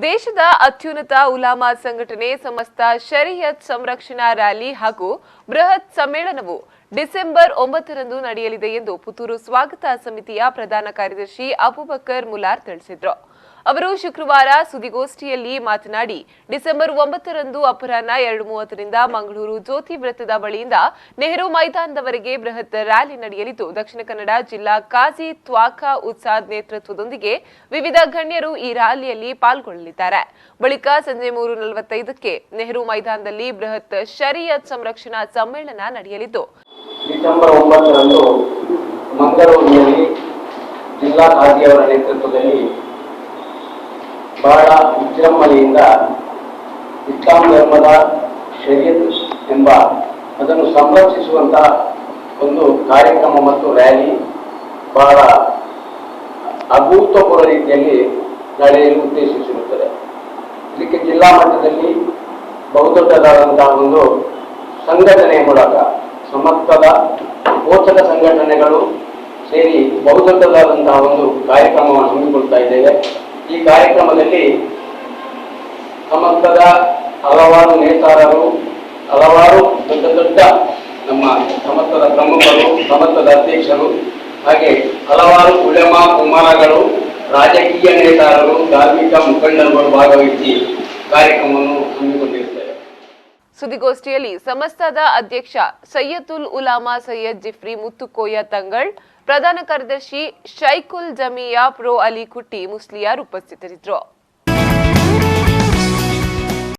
ದೇಶದ ಅತ್ಯುನ್ನತ ಉಲಾಮಾ ಸಂಘಟನೆ ಸಮಸ್ತ ಶರೀಯತ್ ಸಂರಕ್ಷಣಾ ರ್ಯಾಲಿ ಹಾಗೂ ಬೃಹತ್ ಸಮ್ಮೇಳನವು ಡಿಸೆಂಬರ್ 9ರಂದು ನಡೆಯಲಿದೆ ಎಂದು ಪುತ್ತೂರು ಸ್ವಾಗತ ಸಮಿತಿಯ ಪ್ರಧಾನ ಕಾರ್ಯದರ್ಶಿ ಅಬೂಬಕರ್ ಮುಲಾರ್ ತಿಳಿಸಿದರು. ಅವರು ಶುಕ್ರವಾರ ಸುದ್ದಿಗೋಷ್ಠಿಯಲ್ಲಿ ಮಾತನಾಡಿ, ಡಿಸೆಂಬರ್ 9ರಂದು ಅಪರಾಹ್ನ 2:30ರಿಂದ ಮಂಗಳೂರು ಜ್ಯೋತಿ ವೃತ್ತದ ಬಳಿಯಿಂದ ನೆಹರು ಮೈದಾನದವರೆಗೆ ಬೃಹತ್ ರ್ಯಾಲಿ ನಡೆಯಲಿದ್ದು, ದಕ್ಷಿಣ ಕನ್ನಡ ಜಿಲ್ಲಾ ಕಾಜಿ ತ್ವಾಖಾ ಉತ್ಸಾದ್ ನೇತೃತ್ವದೊಂದಿಗೆ ವಿವಿಧ ಗಣ್ಯರು ಈ ರ್ಯಾಲಿಯಲ್ಲಿ ಪಾಲ್ಗೊಳ್ಳಲಿದ್ದಾರೆ. ಬಳಿಕ ಸಂಜೆ 3:45ಕ್ಕೆ ನೆಹರು ಮೈದಾನದಲ್ಲಿ ಬೃಹತ್ ಶರೀಯತ್ ಸಂರಕ್ಷಣಾ ಸಮ್ಮೇಳನ ನಡೆಯಲಿದ್ದು, ಡಿಸೆಂಬರ್ 9ರಂದು ಮಂಗಳೂರಿನಲ್ಲಿ ಜಿಲ್ಲಾ ಕಾಜಿಯವರ ನೇತೃತ್ವದಲ್ಲಿ ಬಹಳ ವಿಜೃಂಭಣೆಯಿಂದ ಇಸ್ಲಾಂ ಧರ್ಮದ ಶರೀಯತ್ ಎಂಬ ಅದನ್ನು ಸಂರಕ್ಷಿಸುವಂತ ಒಂದು ಕಾರ್ಯಕ್ರಮ ಮತ್ತು ರ್ಯಾಲಿ ಬಹಳ ಅಭೂತಪೂರ್ವ ರೀತಿಯಲ್ಲಿ ನಡೆಯಲು ಉದ್ದೇಶಿಸಿರುತ್ತದೆ. ಇದಕ್ಕೆ ಜಿಲ್ಲಾ ಮಟ್ಟದಲ್ಲಿ ಬಹುದೊಡ್ಡದಾದಂತಹ ಒಂದು ಸಂಘಟನೆಯ ಮೂಲಕ ಸಮಸ್ತದ ಪೋಷಕ ಸಂಘಟನೆಗಳು ಸೇರಿ ಬಹುದೊಡ್ಡದಾದಂತಹ ಒಂದು ಕಾರ್ಯಕ್ರಮವನ್ನು ಹಮ್ಮಿಕೊಳ್ತಾ ಇದ್ದೇವೆ. ಈ ಕಾರ್ಯಕ್ರಮದಲ್ಲಿ ಸಮಸ್ತದ ಹಲವಾರು ನೇತಾರರು, ಹಲವಾರು ದೊಡ್ಡ ದೊಡ್ಡ ನಮ್ಮ ಸಮಸ್ತದ ಪ್ರಮುಖರು, ಸಮಸ್ತದ ಅಧ್ಯಕ್ಷರು, ಹಾಗೆ ಹಲವಾರು ಉಲೆಮಾ ಕುಮಾರಗಳು, ರಾಜಕೀಯ ನೇತಾರರು, ಧಾರ್ಮಿಕ ಮುಖಂಡರುಗಳು ಭಾಗವಹಿಸಿ ಕಾರ್ಯಕ್ರಮವನ್ನು ಹಮ್ಮಿಕೊಂಡಿರುತ್ತೇವೆ. ಸುದ್ದಿಗೋಷ್ಠಿಯಲ್ಲಿ ಸಮಸ್ತದ ಅಧ್ಯಕ್ಷ ಸೈಯದುಲ್ ಉಲಾಮಾ ಸೈಯದ್ ಜಿಫ್ರಿ ಮುತ್ತುಕೋಯ ತಂಗಳ್, ಪ್ರಧಾನ ಕಾರ್ಯದರ್ಶಿ ಶೈಖುಲ್ ಜಮಿಯಾ ಪ್ರೊ ಅಲಿ ಕುಟ್ಟಿ ಮುಸ್ಲಿಯಾರ್ ಉಪಸ್ಥಿತರಿದ್ದರು.